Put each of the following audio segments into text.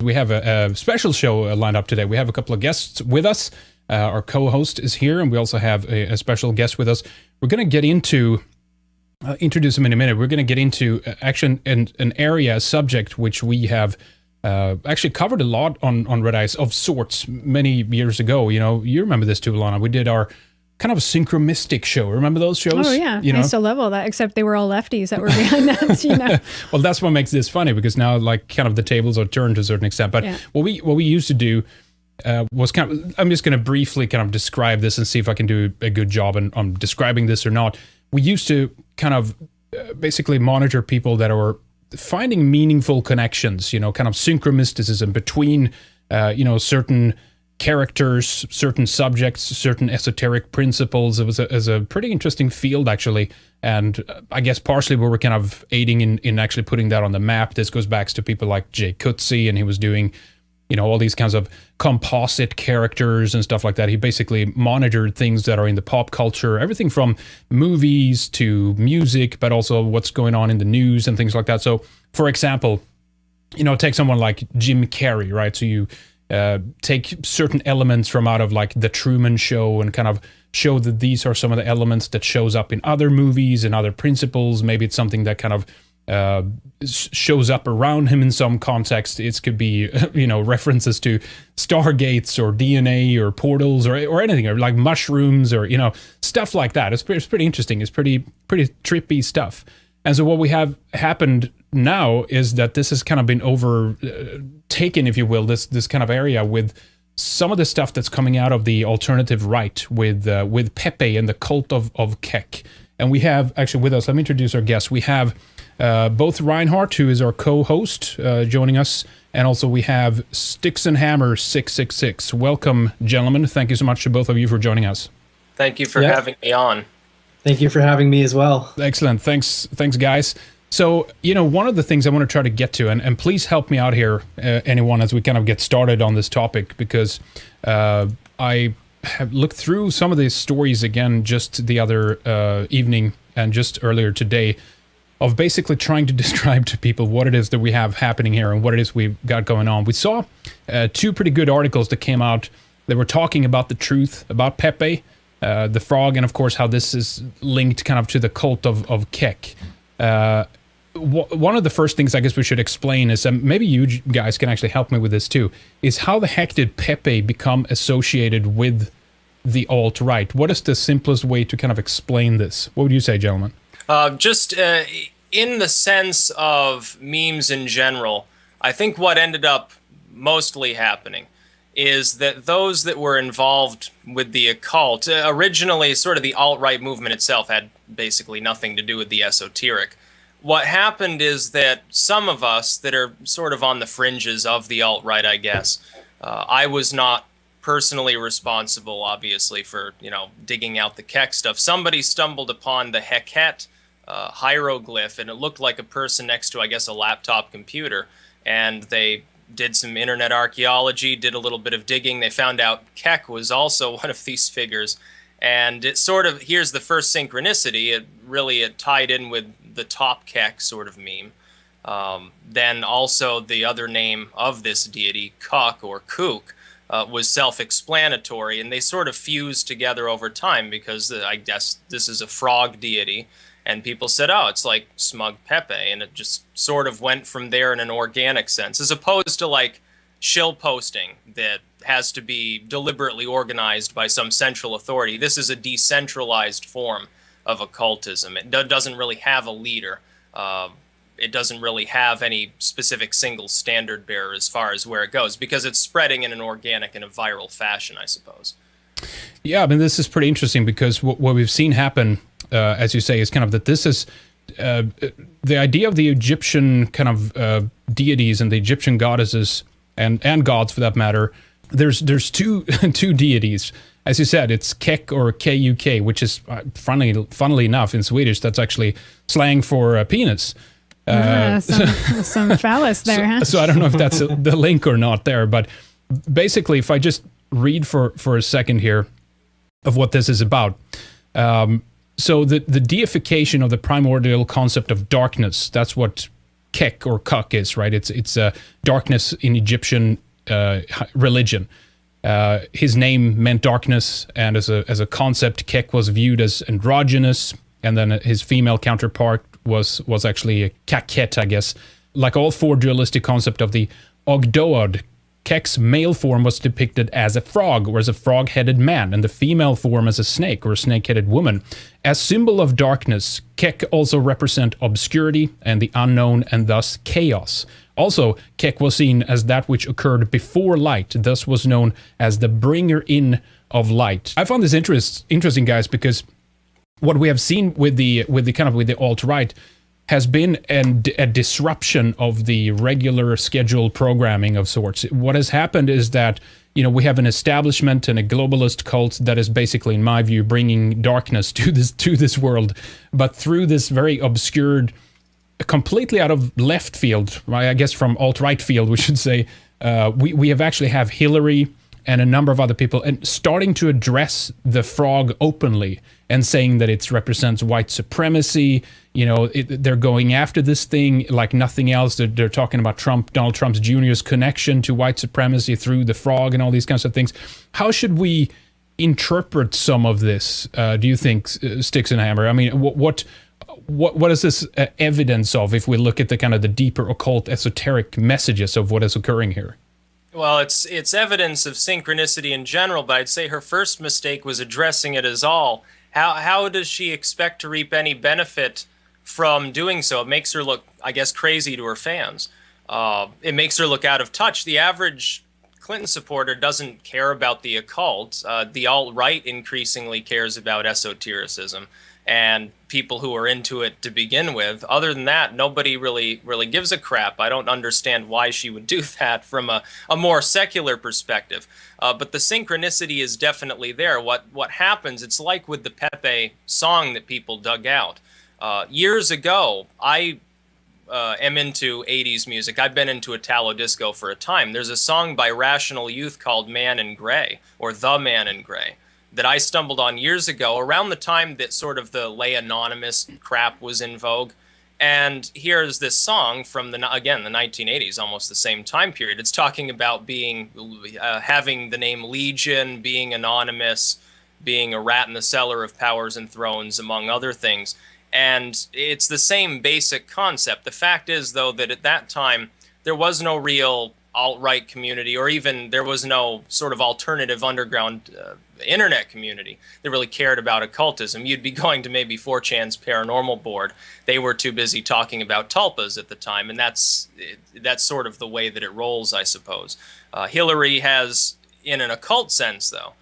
We have a special show lined up today. We have a couple of guests with us. Our co-host is here, and we also have a special guest with us. We're going to get into, introduce him in a minute. We're going to get into action and an area, a subject, which we have actually covered a lot on Red Eyes of sorts many years ago. You know, you remember this too, Alana. We did our kind of a Synchromystic show. Remember those shows? Oh, yeah. I still love all that, except they were all lefties that were behind us, you know. Well, that's what makes this funny, because now, like, kind of the tables are turned to a certain extent. But what we used to do was kind of, I'm just going to briefly kind of describe this and see if I can do a good job on describing this or not. We used to kind of basically monitor people that are finding meaningful connections, you know, kind of synchromysticism between, certain characters, certain subjects, certain esoteric principles. It was a pretty interesting field, actually. And I guess partially we were kind of aiding in actually putting that on the map. This goes back to people like Jay Coetzee, and he was doing, you know, all these kinds of composite characters and stuff like that. He basically monitored things that are in the pop culture, everything from movies to music, but also what's going on in the news and things like that. So, for example, you know, take someone like Jim Carrey, right? So you take certain elements from out of like The Truman Show and kind of show that these are some of the elements that shows up in other movies and other principles. Maybe it's something that kind of shows up around him in some context. It could be, you know, references to stargates or DNA or portals or anything, or like mushrooms or, you know, stuff like that. It's pretty interesting. It's pretty trippy stuff. And so what we have happened now is that this has kind of been overtaken, if you will, this kind of area with some of the stuff that's coming out of the alternative right with Pepe and the cult of Keck. And we have actually with us, let me introduce our guests. We have both Reinhardt, who is our co-host, joining us, and also we have Sticks and Hammer 666. Welcome, gentlemen. Thank you so much to both of you for joining us. Thank you for having me on. Thank you for having me as well. Excellent. Thanks, guys. So, you know, one of the things I want to try to get to, and please help me out here, anyone, as we kind of get started on this topic, because I have looked through some of these stories again just the other evening and just earlier today, of basically trying to describe to people what it is that we have happening here and what it is we've got going on. We saw two pretty good articles that came out that were talking about the truth about Pepe, the frog, and of course how this is linked kind of to the cult of Keck. One of the first things I guess we should explain is, maybe you guys can actually help me with this too, is how the heck did Pepe become associated with the alt-right? What is the simplest way to kind of explain this? What would you say, gentlemen? Just in the sense of memes in general, I think what ended up mostly happening is that those that were involved with the occult, originally sort of the alt-right movement itself had basically nothing to do with the esoteric. What happened is that some of us that are sort of on the fringes of the alt-right, I guess, I was not personally responsible, obviously, for, you know, digging out the Keck stuff. Somebody stumbled upon the Heket hieroglyph, and it looked like a person next to, I guess, a laptop computer, and they did some internet archaeology, did a little bit of digging. They found out Keck was also one of these figures, and it sort of, here's the first synchronicity, it tied in with the top Keck sort of meme. Then also the other name of this deity, Kuk or Kook, was self-explanatory, and they sort of fused together over time because I guess this is a frog deity, and people said, oh, it's like Smug Pepe, and it just sort of went from there in an organic sense, as opposed to like shill posting that has to be deliberately organized by some central authority. This is a decentralized form of occultism. It doesn't really have a leader. It doesn't really have any specific single standard bearer as far as where it goes, because it's spreading in an organic and a viral fashion, I suppose. Yeah, I mean, this is pretty interesting, because what we've seen happen, as you say, is kind of that this is the idea of the Egyptian kind of deities and the Egyptian goddesses and gods, for that matter. There's two deities. As you said, it's Keck or K-U-K, which is, funnily enough, in Swedish, that's actually slang for penis. Some phallus there, huh? So I don't know if that's the link or not there, but basically, if I just read for a second here of what this is about. So the deification of the primordial concept of darkness, that's what Kek or Kuk is, right? It's darkness in Egyptian religion. His name meant darkness, and as a concept, Kek was viewed as androgynous, and then his female counterpart was actually a Kaket, I guess. Like all four dualistic concept of the Ogdoad, Kek's male form was depicted as a frog, or as a frog-headed man, and the female form as a snake, or a snake-headed woman. As symbol of darkness, Kek also represent obscurity and the unknown, and thus chaos. Also, Kek was seen as that which occurred before light, thus was known as the bringer in of light. I found this interesting, guys, because what we have seen with the alt-right has been a disruption of the regular scheduled programming of sorts. What has happened is that, we have an establishment and a globalist cult that is basically, in my view, bringing darkness to this world, but through this very obscured, completely out of left field, right? I guess from alt-right field, we should say. We have Hillary and a number of other people, and starting to address the frog openly and saying that it represents white supremacy. They're going after this thing like nothing else. They're talking about Donald Trump Jr.'s connection to white supremacy through the frog and all these kinds of things. How should we interpret some of this, do you think, Sticks and Hammer? I mean, what is this evidence of if we look at the kind of the deeper occult esoteric messages of what is occurring here? Well, it's evidence of synchronicity in general, but I'd say her first mistake was addressing it as all. How does she expect to reap any benefit from doing so? It makes her look, I guess, crazy to her fans. It makes her look out of touch. The average Clinton supporter doesn't care about the occult. The alt-right increasingly cares about esotericism and people who are into it to begin with. Other than that, nobody really gives a crap. I don't understand why she would do that from a more secular perspective. But the synchronicity is definitely there. What happens, it's like with the Pepe song that people dug out. Years ago, I am into 80s music. I've been into Italo disco for a time. There's a song by Rational Youth called Man in Gray, or The Man in Gray, that I stumbled on years ago, around the time that sort of the lay anonymous crap was in vogue. And here's this song from the 1980s, almost the same time period. It's talking about being, having the name Legion, being anonymous, being a rat in the cellar of powers and thrones, among other things. And it's the same basic concept. The fact is, though, that at that time, there was no real alt-right community, or even there was no sort of alternative underground internet community that really cared about occultism. You'd be going to maybe 4chan's paranormal board. They were too busy talking about tulpas at the time, and that's sort of the way that it rolls, I suppose. Hillary has, in an occult sense, though,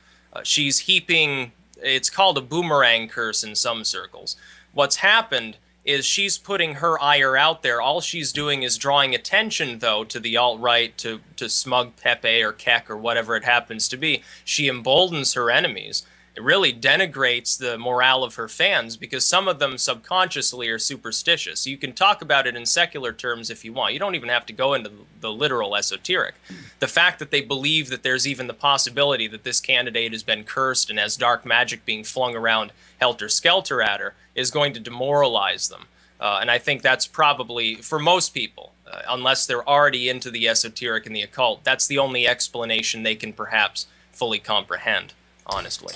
she's heaping, it's called a boomerang curse in some circles. What's happened is she's putting her ire out there. All she's doing is drawing attention, though, to the alt-right, to smug Pepe or Kek or whatever it happens to be. She emboldens her enemies. It really denigrates the morale of her fans, because some of them subconsciously are superstitious. You can talk about it in secular terms if you want. You don't even have to go into the literal esoteric. The fact that they believe that there's even the possibility that this candidate has been cursed and has dark magic being flung around helter-skelter at her is going to demoralize them. And I think that's probably, for most people, unless they're already into the esoteric and the occult, that's the only explanation they can perhaps fully comprehend, honestly.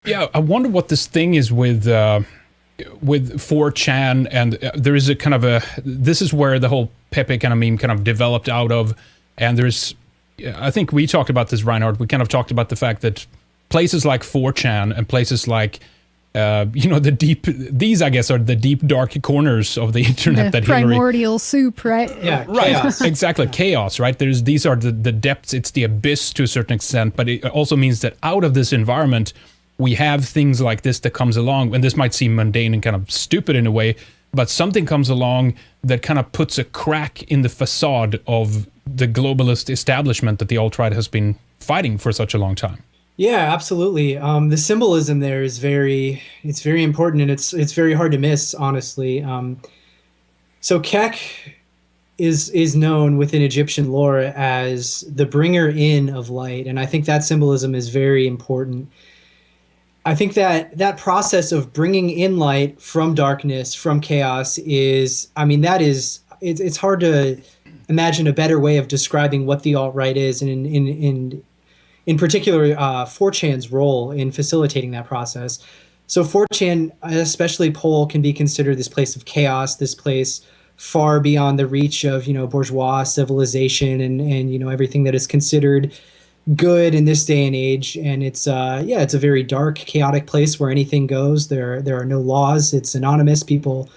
Yeah, I wonder what this thing is with 4chan, and there is a kind of a, this is where the whole Pepe kind of meme kind of developed out of, and there's, I think we talked about this, Reinhard, we kind of talked about the fact that places like 4chan and places like, the deep, these I guess are the deep dark corners of the internet that primordial soup, right? Yeah, right, chaos. exactly, chaos, right? These are the depths, it's the abyss to a certain extent, but it also means that out of this environment, we have things like this that comes along, and this might seem mundane and kind of stupid in a way, but something comes along that kind of puts a crack in the facade of the globalist establishment that the alt-right has been fighting for such a long time. Yeah, absolutely. The symbolism there is very important, and it's very hard to miss, honestly. So Kek is known within Egyptian lore as the bringer in of light, and I think that symbolism is very important. I think that process of bringing in light from darkness, from chaos is, I mean, that is it's hard to imagine a better way of describing what the alt-right is, and in particular 4chan's role in facilitating that process. So 4chan, especially Pol, can be considered this place of chaos, this place far beyond the reach of, bourgeois civilization and everything that is considered good in this day and age. And it's it's a very dark, chaotic place where anything goes. There are no laws. It's anonymous. People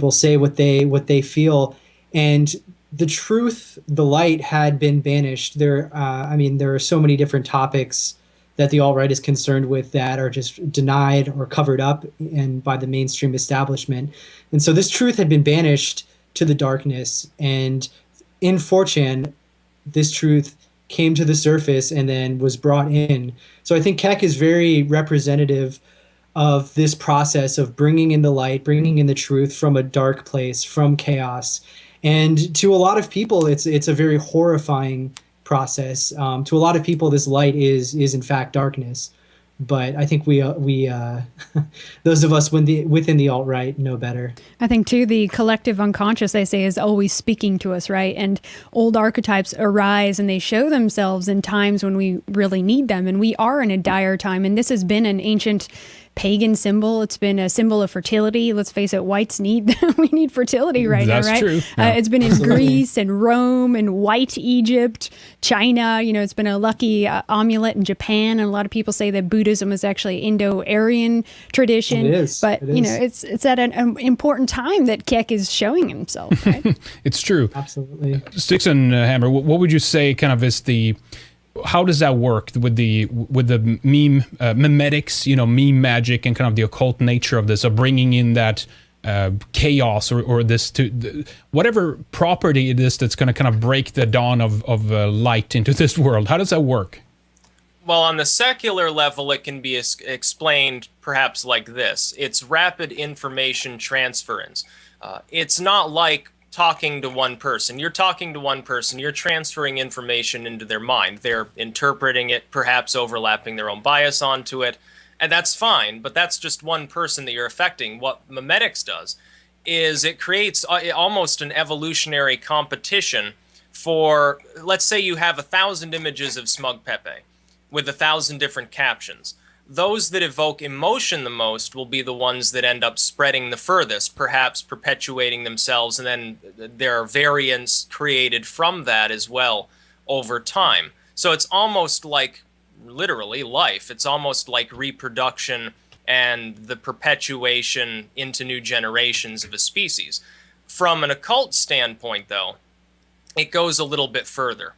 say what they feel, and the truth, the light, had been banished. There are so many different topics that the alt-right is concerned with that are just denied or covered up and by the mainstream establishment. And so this truth had been banished to the darkness, and in 4chan, this truth came to the surface and then was brought in. So I think Keck is very representative of this process of bringing in the light, bringing in the truth from a dark place, from chaos. And to a lot of people, it's a very horrifying process. To a lot of people, this light is in fact darkness. But I think we those of us within the alt-right know better. I think too, the collective unconscious, they say, is always speaking to us, right? And old archetypes arise and they show themselves in times when we really need them. And we are in a dire time. And this has been an ancient pagan symbol. It's been a symbol of fertility. Let's face it, whites need we need fertility right now, right? That's true. Yeah. It's been in Greece and Rome and white Egypt, China. It's been a lucky amulet in Japan, and a lot of people say that Buddhism is actually Indo-Aryan tradition. It is. But it's at an important time that Keck is showing himself. Right? It's true. Absolutely. Sticks and Hammer, what would you say kind of is how does that work with the meme memetics, meme magic, and kind of the occult nature of this, of bringing in that chaos or this whatever property it is that's going to kind of break the dawn of light into this world? How does that work? Well, on the secular level, it can be explained perhaps like this. It's rapid information transference. It's not like talking to one person. You're talking to one person, you're transferring information into their mind. They're interpreting it, perhaps overlapping their own bias onto it, and that's fine, but that's just one person that you're affecting. What memetics does is it creates almost an evolutionary competition for, let's say you have 1,000 images of smug Pepe with 1,000 different captions. Those that evoke emotion the most will be the ones that end up spreading the furthest, perhaps perpetuating themselves, and then there are variants created from that as well over time. So it's almost like, literally, life. It's almost like reproduction and the perpetuation into new generations of a species. From an occult standpoint, though, it goes a little bit further.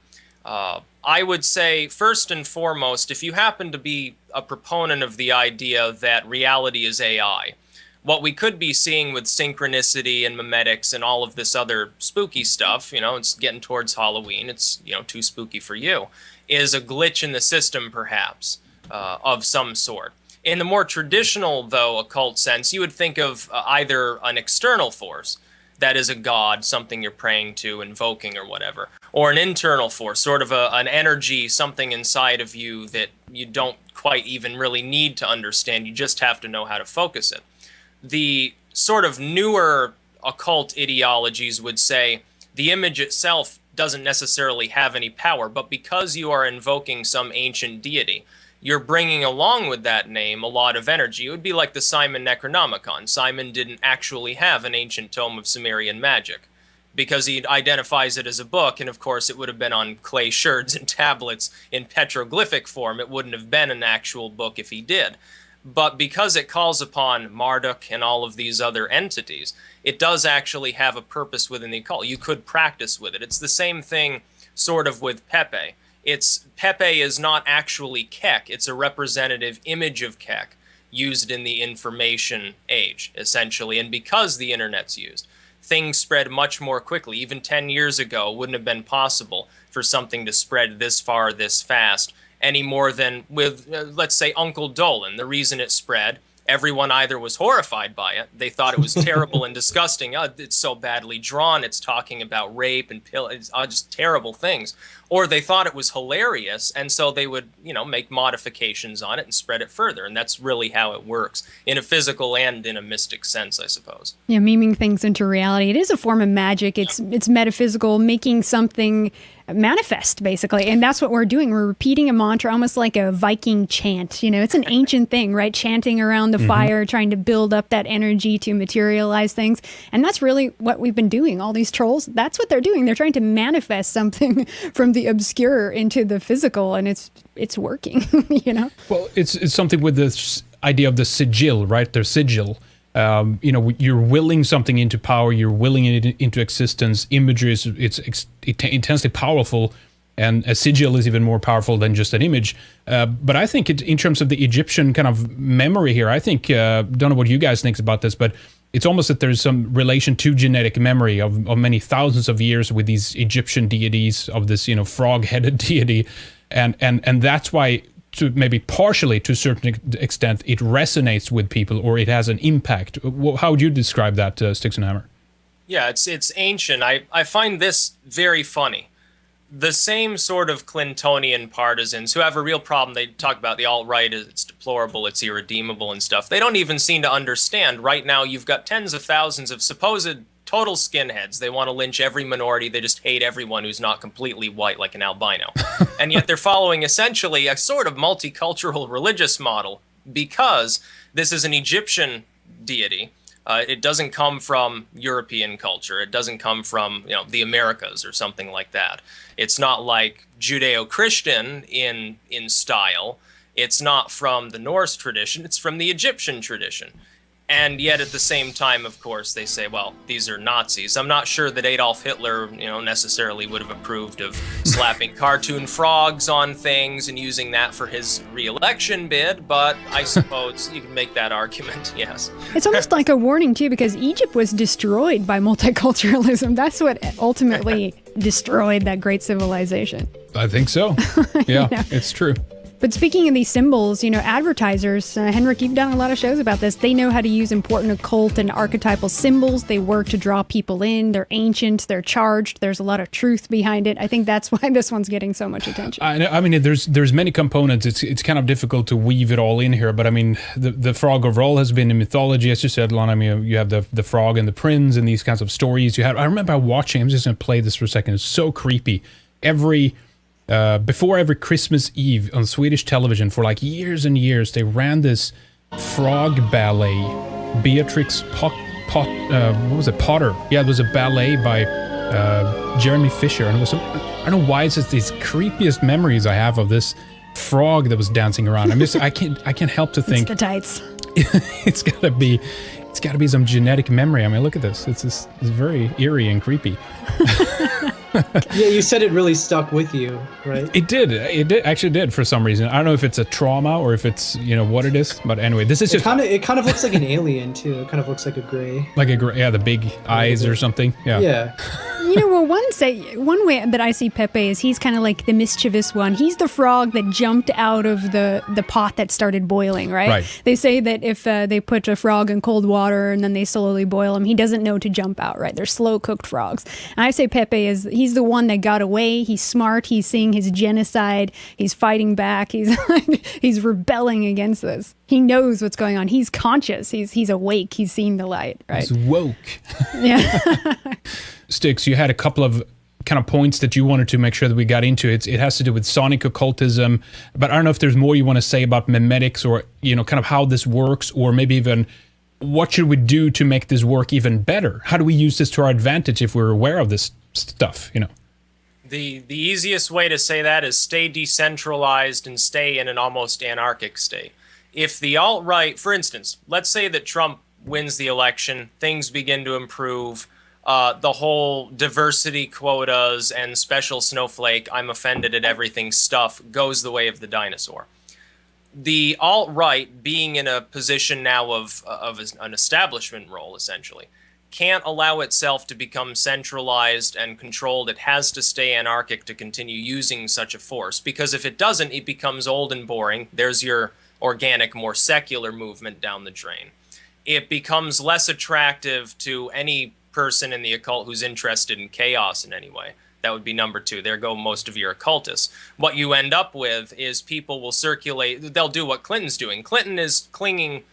I would say, first and foremost, if you happen to be a proponent of the idea that reality is AI, what we could be seeing with synchronicity and memetics and all of this other spooky stuff, it's getting towards Halloween, it's, too spooky for you, is a glitch in the system, perhaps, of some sort. In the more traditional, though, occult sense, you would think of either an external force, that is a god, something you're praying to, invoking or whatever, or an internal force, sort of an energy, something inside of you that you don't quite even really need to understand. You just have to know how to focus it. The sort of newer occult ideologies would say the image itself doesn't necessarily have any power, but because you are invoking some ancient deity, you're bringing along with that name a lot of energy. It would be like the Simon Necronomicon. Simon didn't actually have an ancient tome of Sumerian magic because he identifies it as a book, and of course it would have been on clay sherds and tablets in petroglyphic form. It wouldn't have been an actual book if he did. But because it calls upon Marduk and all of these other entities, it does actually have a purpose within the occult. You could practice with it. It's the same thing sort of with Pepe. Pepe is not actually Keck. It's a representative image of Keck used in the information age, essentially. And because the internet's used, things spread much more quickly. Even 10 years ago, it wouldn't have been possible for something to spread this far, this fast, any more than with, let's say, Uncle Dolan. The reason it spread, everyone either was horrified by it, they thought it was terrible and disgusting, it's so badly drawn, it's talking about rape and it's just terrible things, or they thought it was hilarious, and so they would, make modifications on it and spread it further. And that's really how it works, in a physical and in a mystic sense, I suppose. Yeah, memeing things into reality. It is a form of magic. It's metaphysical, making something manifest, basically. And that's what we're doing. We're repeating a mantra, almost like a Viking chant. It's an ancient thing, right? Chanting around the fire, trying to build up that energy to materialize things. And that's really what we've been doing. All these trolls, that's what they're doing. They're trying to manifest something from the obscure into the physical, and it's working, Well, it's something with this idea of the sigil, right? Their sigil. You're willing something into power, you're willing it into existence. Imagery it's intensely powerful, and a sigil is even more powerful than just an image. But I think in terms of the Egyptian kind of memory here, I think, don't know what you guys think about this, but it's almost that there's some relation to genetic memory of many thousands of years with these Egyptian deities, of this, frog-headed deity. And that's why, to maybe partially to a certain extent, it resonates with people, or it has an impact. How would you describe that, Sticks and Hammer? Yeah, it's ancient. I find this very funny. The same sort of Clintonian partisans who have a real problem. They talk about the alt-right, it's deplorable, it's irredeemable and stuff. They don't even seem to understand. Right now, you've got tens of thousands of supposed total skinheads. They want to lynch every minority. They just hate everyone who's not completely white, like an albino. And yet they're following essentially a sort of multicultural religious model, because this is an Egyptian deity. It doesn't come from European culture. It doesn't come from the Americas or something like that. It's not like Judeo-Christian in style. It's not from the Norse tradition. It's from the Egyptian tradition. And yet at the same time, of course, they say, well, these are Nazis. I'm not sure that Adolf Hitler, necessarily would have approved of slapping cartoon frogs on things and using that for his re-election bid, but I suppose you can make that argument, yes. It's almost like a warning, too, because Egypt was destroyed by multiculturalism. That's what ultimately destroyed that great civilization. I think so. Yeah, it's true. But speaking of these symbols, advertisers, Henrik, you've done a lot of shows about this. They know how to use important occult and archetypal symbols. They work to draw people in. They're ancient. They're charged. There's a lot of truth behind it. I think that's why this one's getting so much attention. I mean, there's many components. It's kind of difficult to weave it all in here. But I mean, the frog overall has been in mythology, as you said, Lon. I mean, you have the frog and the prince and these kinds of stories. I remember watching. I'm just going to play this for a second. It's so creepy. Before every Christmas Eve on Swedish television for like years and years, they ran this frog ballet, Beatrix Potter. Yeah, it was a ballet by Jeremy Fisher, and it was I don't know why it's just these creepiest memories I have of this frog that was dancing around. I can't help to think it's the tights. it's gotta be some genetic memory. I mean, look at this. It's very eerie and creepy. Yeah, you said it really stuck with you, right? It did. It actually did for some reason. I don't know if it's a trauma or if it's what it is. But anyway, this is just it kind of looks like an alien too. It kind of looks like a gray. Like a gray, yeah, the big eyes or something. Yeah. Yeah. Well, one way that I see Pepe is he's kind of like the mischievous one. He's the frog that jumped out of the pot that started boiling, right? Right. They say that if they put a frog in cold water and then they slowly boil him, he doesn't know to jump out, right? They're slow cooked frogs. And I say Pepe he's the one that got away. He's smart. He's seeing his genocide. He's fighting back. He's rebelling against this. He knows what's going on. He's conscious. He's awake. He's seen the light, right? He's woke. Yeah. Sticks, you had a couple of kind of points that you wanted to make sure that we got into. It has to do with sonic occultism, but I don't know if there's more you want to say about memetics, or kind of how this works, or maybe even what should we do to make this work even better? How do we use this to our advantage if we're aware of this stuff? The easiest way to say that is stay decentralized and stay in an almost anarchic state. If the alt-right, for instance, let's say that Trump wins the election, things begin to improve. The whole diversity quotas and special snowflake, I'm offended at everything stuff goes the way of the dinosaur. The alt-right, being in a position now of an establishment role, essentially, can't allow itself to become centralized and controlled. It has to stay anarchic to continue using such a force, because if it doesn't, it becomes old and boring. There's your organic, more secular movement down the drain. It becomes less attractive to any person in the occult who's interested in chaos in any way. That would be number two. There go most of your occultists. What you end up with is people will circulate. They'll do what Clinton's doing. Clinton is clinging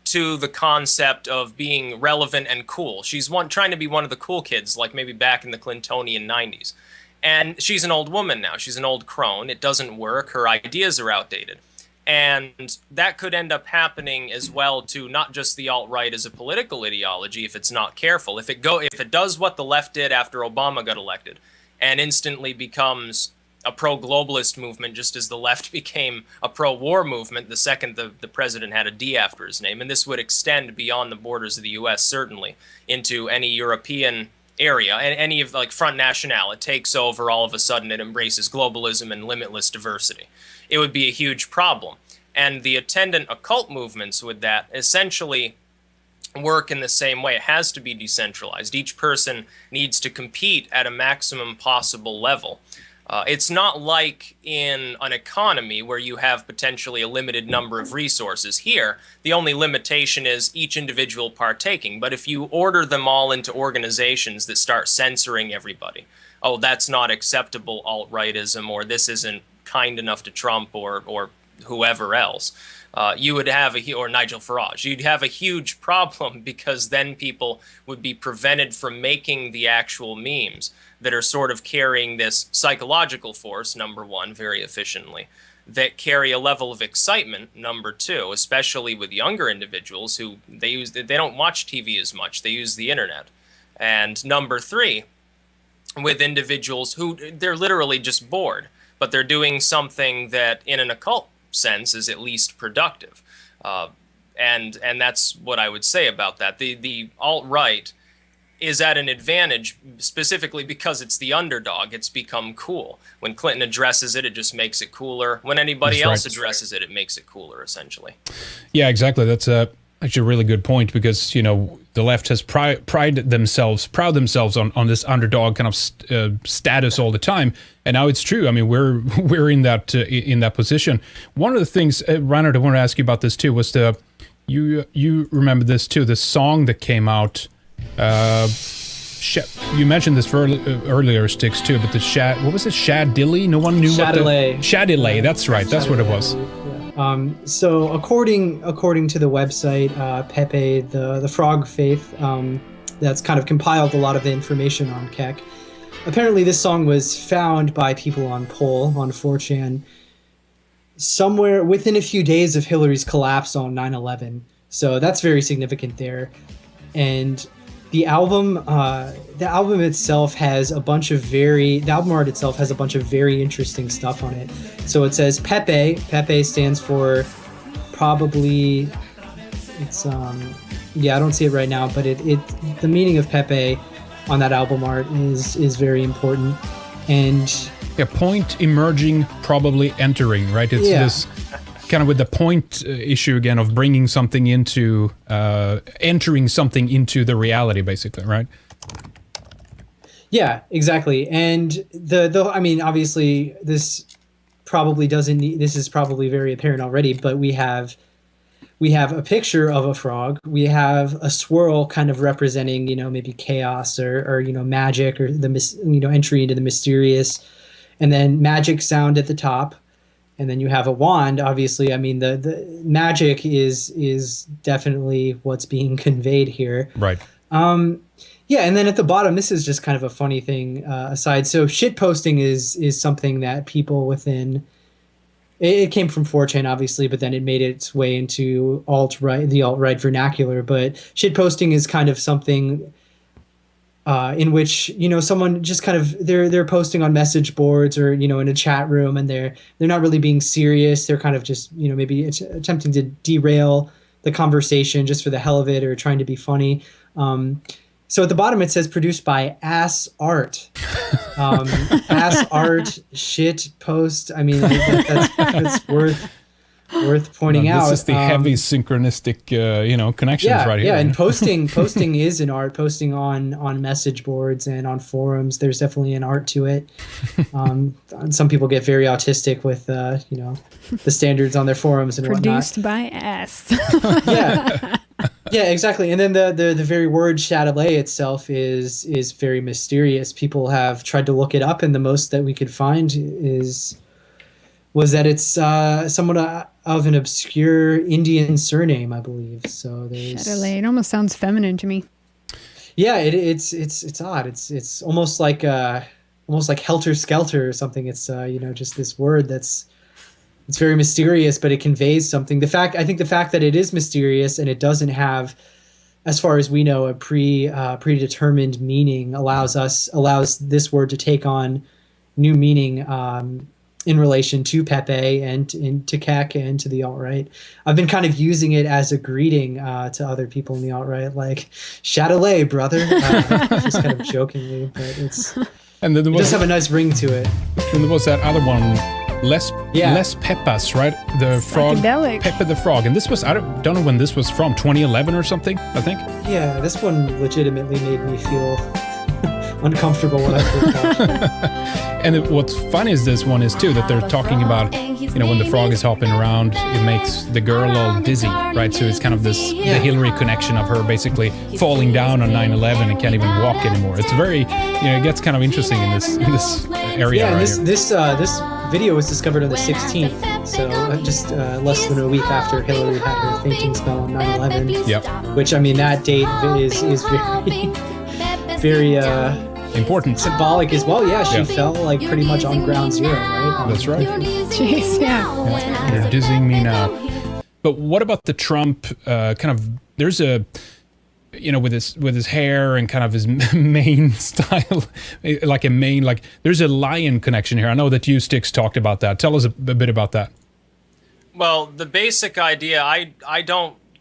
to the concept of being relevant and cool. She's trying to be one of the cool kids, like maybe back in the Clintonian 90s. And she's an old woman now. She's an old crone. It doesn't work. Her ideas are outdated. And that could end up happening as well to not just the alt-right as a political ideology if it's not careful. If it does what the left did after Obama got elected and instantly becomes a pro-globalist movement, just as the left became a pro-war movement the second the president had a D after his name. And this would extend beyond the borders of the U.S., certainly, into any European area, and any of like Front National. It takes over all of a sudden. It embraces globalism and limitless diversity. It would be a huge problem. And the attendant occult movements with that essentially work in the same way. It has to be decentralized. Each person needs to compete at a maximum possible level. It's not like in an economy where you have potentially a limited number of resources. Here, the only limitation is each individual partaking. But if you order them all into organizations that start censoring everybody, oh, that's not acceptable alt-rightism, or this isn't kind enough to Trump or whoever else, you would have or Nigel Farage, you'd have a huge problem, because then people would be prevented from making the actual memes that are sort of carrying this psychological force, number one, very efficiently, that carry a level of excitement, number two, especially with younger individuals who they don't watch TV as much, they use the internet. And number three, with individuals who they're literally just bored, but they're doing something that in an occult sense is at least productive. And that's what I would say about that. The alt-right is at an advantage specifically because it's the underdog. It's become cool. When Clinton addresses it, it just makes it cooler. When anybody else addresses it, it makes it cooler, essentially. Yeah, exactly. That's actually a really good point, because, you know, the left has proud themselves on this underdog kind of status all the time, and now it's true. I mean, we're in that position. One of the things, Reinhard, I want to ask you about this too, was you remember this too, the song that came out. You mentioned this for earlier, Sticks, too, but what was it? Shadilly? No one knew Shadilay. what the... Shadilay, that's right. That's what it was. So according to the website, Pepe, the frog faith, that's kind of compiled a lot of the information on Keck. Apparently this song was found by people on Poll, on 4chan, somewhere within a few days of Hillary's collapse on 9/11. So that's very significant there. And the album itself has a bunch of the album art itself has a bunch of very interesting stuff on it. So it says Pepe. Pepe stands for probably, it's I don't see it right now, but the meaning of Pepe on that album art is very important. And yeah, point emerging, probably entering, right? It's this kind of with the point issue again of bringing something into, entering something into the reality, basically, right? Yeah, exactly. And I mean, obviously, this is probably very apparent already, but we have a picture of a frog. We have a swirl kind of representing, maybe chaos or magic, or the entry into the mysterious, and then magic sound at the top. And then you have a wand, obviously. I mean, the magic is definitely what's being conveyed here. Right. Yeah, and then at the bottom, this is just kind of a funny thing aside. So shitposting is something that people within... It came from 4chan, obviously, but then it made its way into the alt-right vernacular. But shitposting is kind of something... in which someone just kind of they're posting on message boards or in a chat room, and they're not really being serious. They're kind of just maybe attempting to derail the conversation just for the hell of it, or trying to be funny. So at the bottom it says produced by Ass Art. Ass Art shit post. I mean, that's worth worth pointing out. This is the heavy synchronistic, connections right here. Yeah, and posting is an art. Posting on message boards and on forums, there's definitely an art to it. Some people get very autistic with, the standards on their forums and Produced by us. Yeah, exactly. And then the very word Chatelet itself is very mysterious. People have tried to look it up, and the most that we could find was that it's somewhat of an obscure Indian surname, I believe. So there's Chatelet. It almost sounds feminine to me. Yeah, it's odd. It's almost like helter skelter or something. It's just this word that's. It's very mysterious, but it conveys something. I think the fact that it is mysterious and it doesn't have, as far as we know, a predetermined meaning allows this word to take on new meaning in relation to Pepe and to Keck and to the alt-right. I've been kind of using it as a greeting to other people in the alt-right, like Chatelet, brother, just kind of jokingly, but it does have a nice ring to it. And there was that other one. Les Pepas, right? The frog, Psychedelic. Pepe the Frog. And this was, I don't know when this was from, 2011 or something, I think? Yeah, this one legitimately made me feel uncomfortable when I first watched it. And what's funny is this one is too, that they're talking about, when the frog is hopping around, it makes the girl all dizzy, right? So it's kind of the Hillary connection of her basically falling down on 9/11 and can't even walk anymore. It's very, it gets kind of interesting in this area. Yeah, and right this video was discovered on the 16th, so just less than a week after Hillary had her fainting spell on 9/11. Yep. Which, I mean, that date is very, very important, symbolic as well. Yeah, she fell like pretty much on ground zero, right? That's right. Jeez, yeah. You're dizzying me now. But what about the Trump there's a, with his hair and kind of his mane style, there's a lion connection here. I know that you, Styx, talked about that. Tell us a bit about that. Well, the basic idea, I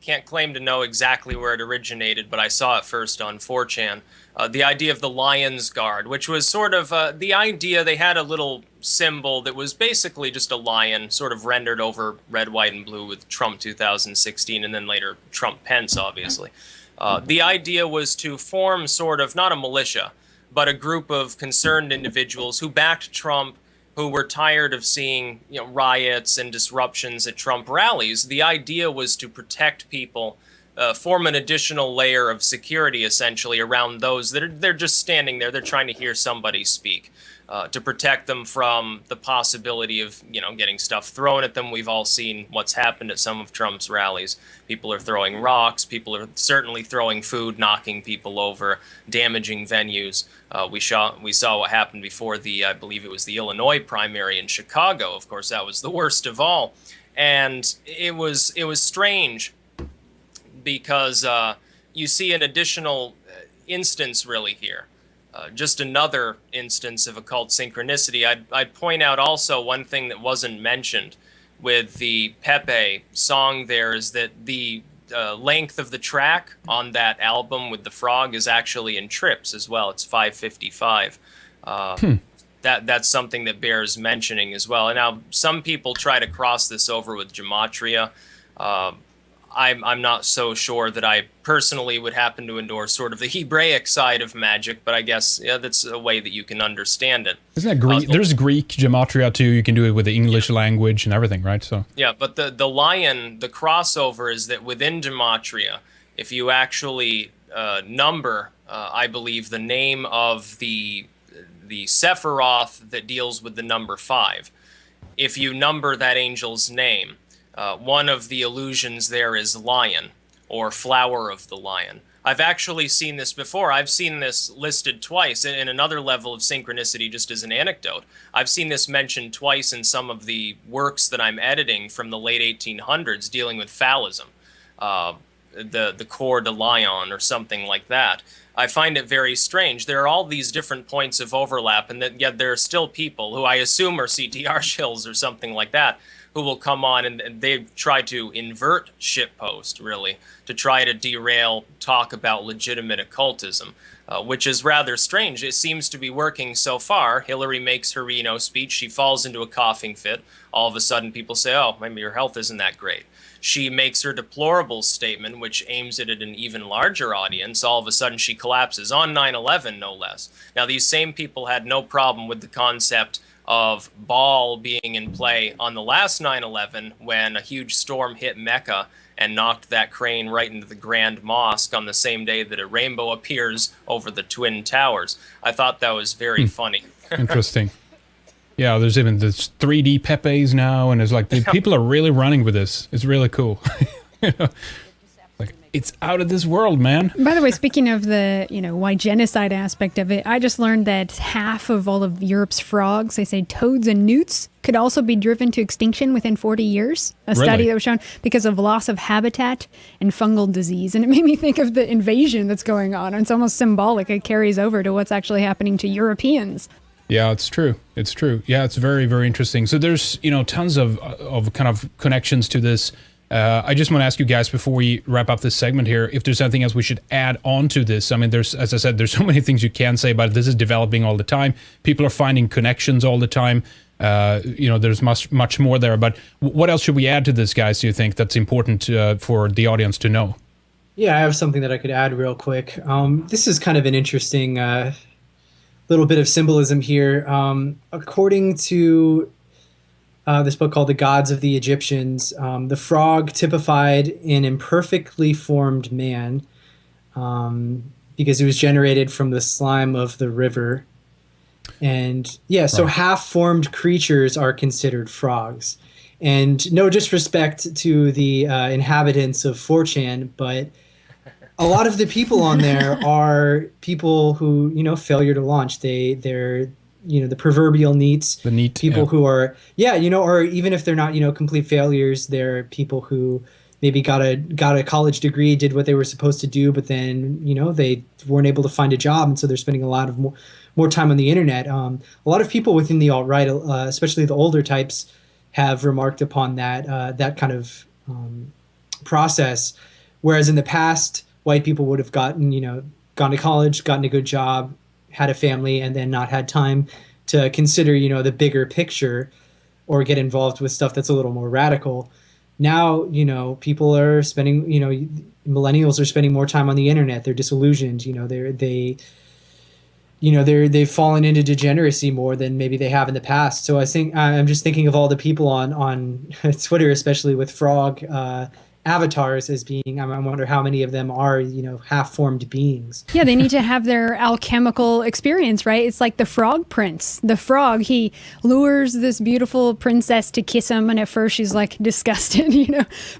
can't claim to know exactly where it originated, but I saw it first on 4chan. The idea of the Lion's Guard, which was sort of the idea, they had a little symbol that was basically just a lion, sort of rendered over red, white, and blue with Trump 2016, and then later Trump Pence, obviously. The idea was to form sort of, not a militia, but a group of concerned individuals who backed Trump, who were tired of seeing riots and disruptions at Trump rallies. The idea was to protect people, form an additional layer of security, essentially, around those that they're just standing there. They're trying to hear somebody speak, to protect them from the possibility of getting stuff thrown at them. We've all seen what's happened at some of Trump's rallies. People are throwing rocks. People are certainly throwing food, knocking people over, damaging venues. We saw what happened before I believe it was the Illinois primary in Chicago. Of course, that was the worst of all, and it was strange because you see an additional instance really here. Just another instance of occult synchronicity. I'd point out also one thing that wasn't mentioned with the Pepe song there is that the length of the track on that album with the frog is actually in trips as well. It's 555. That's something that bears mentioning as well. And now some people try to cross this over with gematria. I'm not so sure that I personally would happen to endorse sort of the Hebraic side of magic, but I guess that's a way that you can understand it. Isn't that Greek? There's Greek gematria too. You can do it with the English language and everything, right? So yeah, but the lion, the crossover is that within gematria, if you actually number, I believe, the name of the Sephiroth that deals with the number 5, if you number that angel's name, one of the illusions there is lion, or flower of the lion. I've actually seen this before. I've seen this listed twice in another level of synchronicity, just as an anecdote. I've seen this mentioned twice in some of the works that I'm editing from the late 1800s dealing with phallism. the core to lie on or something like that. I find it very strange. There are all these different points of overlap, and yet there are still people who I assume are CTR shills or something like that who will come on and they try to invert shitpost, really, to try to derail talk about legitimate occultism, which is rather strange. It seems to be working so far. Hillary makes her speech. She falls into a coughing fit. All of a sudden, people say, oh, maybe your health isn't that great. She makes her deplorable statement, which aims it at an even larger audience. All of a sudden, she collapses on 9/11, no less. Now, these same people had no problem with the concept of Baal being in play on the last 9/11 when a huge storm hit Mecca and knocked that crane right into the Grand Mosque on the same day that a rainbow appears over the Twin Towers. I thought that was very funny. Interesting. Yeah, there's even this 3D Pepes now, and it's like people are really running with this. It's really cool. You know? Like, it's out of this world, man. By the way, speaking of the, why genocide aspect of it, I just learned that half of all of Europe's frogs, they say toads and newts, could also be driven to extinction within 40 years. A study that was shown because of loss of habitat and fungal disease. And it made me think of the invasion that's going on. It's almost symbolic. It carries over to what's actually happening to Europeans. Yeah, it's true. It's true. Yeah, it's very, very interesting. So there's, tons of kind of connections to this. I just want to ask you guys before we wrap up this segment here, if there's anything else we should add on to this. I mean, as I said, there's so many things you can say about it. This is developing all the time. People are finding connections all the time. There's much more there. But what else should we add to this, guys, do you think that's important for the audience to know? Yeah, I have something that I could add real quick. This is kind of an interesting little bit of symbolism here. According to this book called The Gods of the Egyptians, the frog typified an imperfectly formed man because it was generated from the slime of the river. And yeah, so half-formed creatures are considered frogs. And no disrespect to the inhabitants of 4chan, but a lot of the people on there are people who, failure to launch. They're the proverbial neats. The neat people who are, or even if they're not, complete failures, they're people who maybe got a college degree, did what they were supposed to do, but then, they weren't able to find a job. And so they're spending a lot of more time on the internet. A lot of people within the alt-right, especially the older types, have remarked upon that kind of process. Whereas in the past, white people would have gone to college, gotten a good job, had a family, and then not had time to consider, the bigger picture or get involved with stuff that's a little more radical. Now, people are spending, millennials are spending more time on the internet. They're disillusioned. They've fallen into degeneracy more than maybe they have in the past. So I think I'm just thinking of all the people on Twitter, especially with frog avatars as being, I wonder how many of them are, half-formed beings. Yeah, they need to have their alchemical experience, right? It's like the frog prince. The frog, he lures this beautiful princess to kiss him, and at first she's like disgusted,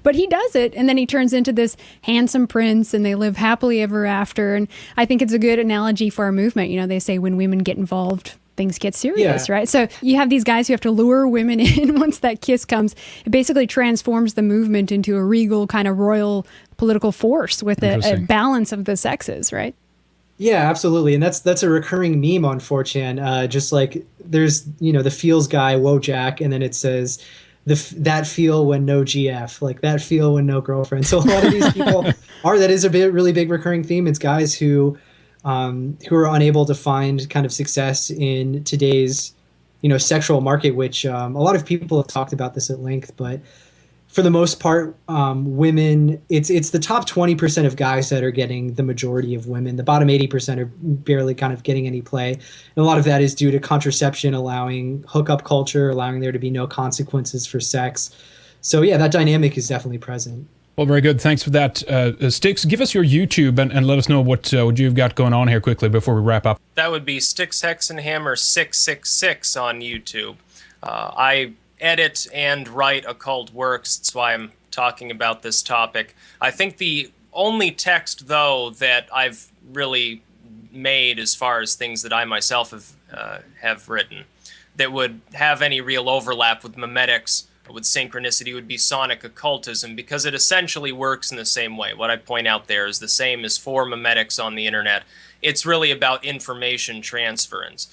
but he does it, and then he turns into this handsome prince, and they live happily ever after. And I think it's a good analogy for our movement. They say when women get involved, things get serious, right? So you have these guys who have to lure women in. Once that kiss comes, it basically transforms the movement into a regal kind of royal political force with a balance of the sexes, right? Yeah, absolutely. And that's a recurring meme on 4chan. Just like there's, the feels guy, Wojak, and then it says that feel when no GF, like that feel when no girlfriend. So a lot of these people that is a really big recurring theme. It's guys who are unable to find kind of success in today's, sexual market, which a lot of people have talked about this at length, but for the most part, women, it's the top 20% of guys that are getting the majority of women. The bottom 80% are barely kind of getting any play. And a lot of that is due to contraception, allowing hookup culture, allowing there to be no consequences for sex. So yeah, that dynamic is definitely present. Well, very good. Thanks for that. Sticks, give us your YouTube and let us know what you've got going on here quickly before we wrap up. That would be Sticks, Hex, and Hammer 666 on YouTube. I edit and write occult works. That's why I'm talking about this topic. I think the only text, though, that I've really made as far as things that I myself have written that would have any real overlap with memetics with synchronicity would be sonic occultism, because it essentially works in the same way. What I point out there is the same as for memetics on the internet. It's really about information transference.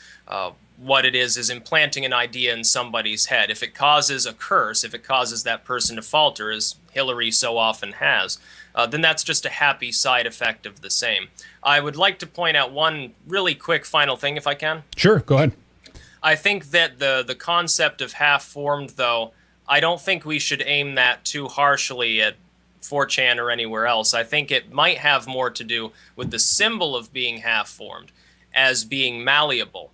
What it is implanting an idea in somebody's head. If it causes a curse, if it causes that person to falter, as Hillary so often has, then that's just a happy side effect of the same. I would like to point out one really quick final thing, if I can. Sure, go ahead. I think that the concept of half-formed, though, I don't think we should aim that too harshly at 4chan or anywhere else. I think it might have more to do with the symbol of being half-formed as being malleable,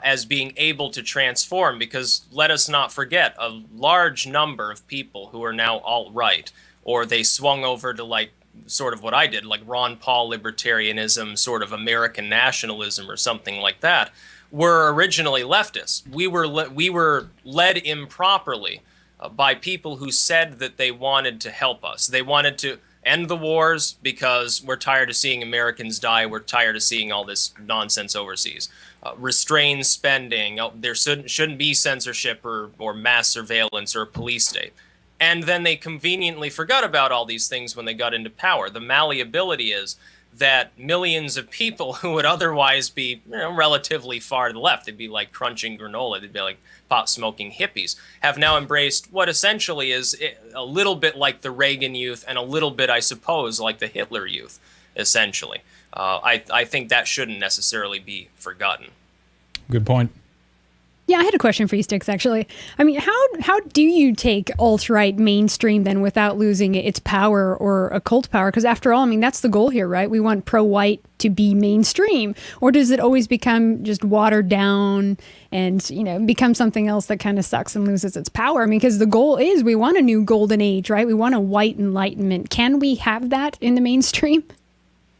as being able to transform, because let us not forget, a large number of people who are now alt-right, or they swung over to like sort of what I did, like Ron Paul libertarianism, sort of American nationalism or something like that, were originally leftists. We were led improperly by people who said that they wanted to help us. They wanted to end the wars because we're tired of seeing Americans die. We're tired of seeing all this nonsense overseas. Restrain spending. There shouldn't be censorship or mass surveillance or a police state. And then they conveniently forgot about all these things when they got into power. The malleability is that millions of people who would otherwise be relatively far to the left, they'd be like crunching granola, they'd be like pot-smoking hippies, have now embraced what essentially is a little bit like the Reagan youth and a little bit, I suppose, like the Hitler youth, essentially. I think that shouldn't necessarily be forgotten. Good point. Yeah, I had a question for you, Styx, actually. I mean, how do you take alt-right mainstream then without losing its power or occult power? Because after all, I mean, that's the goal here, right? We want pro-white to be mainstream. Or does it always become just watered down and, become something else that kind of sucks and loses its power? I mean, because the goal is we want a new golden age, right? We want a white enlightenment. Can we have that in the mainstream?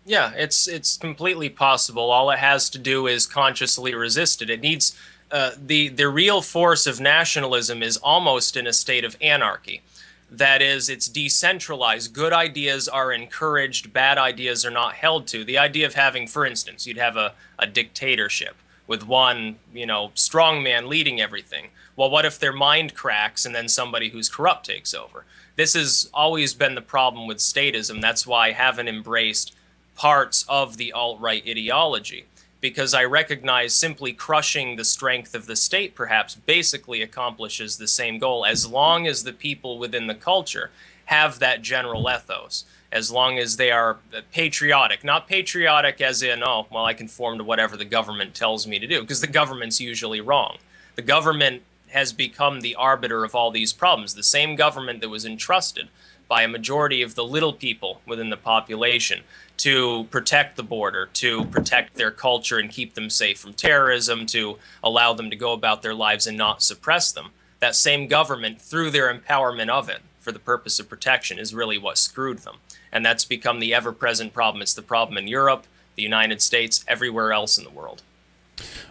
Yeah, it's completely possible. All it has to do is consciously resist it. It needs... the real force of nationalism is almost in a state of anarchy. That is, it's decentralized. Good ideas are encouraged, bad ideas are not held to. The idea of having, for instance, you'd have a dictatorship with one, strongman leading everything. Well, what if their mind cracks and then somebody who's corrupt takes over? This has always been the problem with statism. That's why I haven't embraced parts of the alt-right ideology, because I recognize simply crushing the strength of the state perhaps basically accomplishes the same goal, as long as the people within the culture have that general ethos, as long as they are patriotic. Not patriotic as in, I conform to whatever the government tells me to do, because the government's usually wrong. The government has become the arbiter of all these problems. The same government that was entrusted by a majority of the little people within the population to protect the border, to protect their culture and keep them safe from terrorism, to allow them to go about their lives and not suppress them. That same government, through their empowerment of it for the purpose of protection, is really what screwed them. And that's become the ever-present problem. It's the problem in Europe, the United States, everywhere else in the world.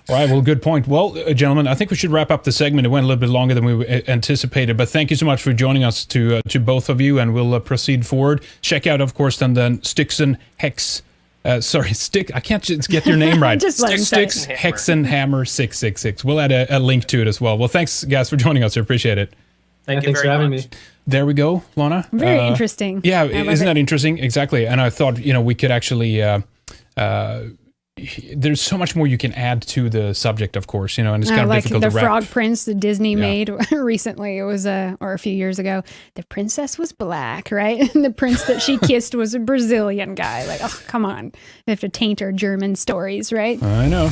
All right, well, good point. Well, gentlemen, I think we should wrap up the segment. It went a little bit longer than we anticipated, but thank you so much for joining us to both of you, and we'll proceed forward. Check out, of course, then Styx and Hex. I can't just get your name right. Styx, Hex and Hammer 666. We'll add a link to it as well. Well, thanks, guys, for joining us. I appreciate it. Thanks for having me. There we go, Lana. Very interesting. Yeah, isn't that interesting? Exactly. And I thought, we could actually... there's so much more you can add to the subject, of course, and it's kind of difficult to wrap. Like the Frog Prince that Disney made recently. It was or a few years ago. The princess was black, right? And the prince that she kissed was a Brazilian guy. Like, oh, come on. They have to taint our German stories, right? I know.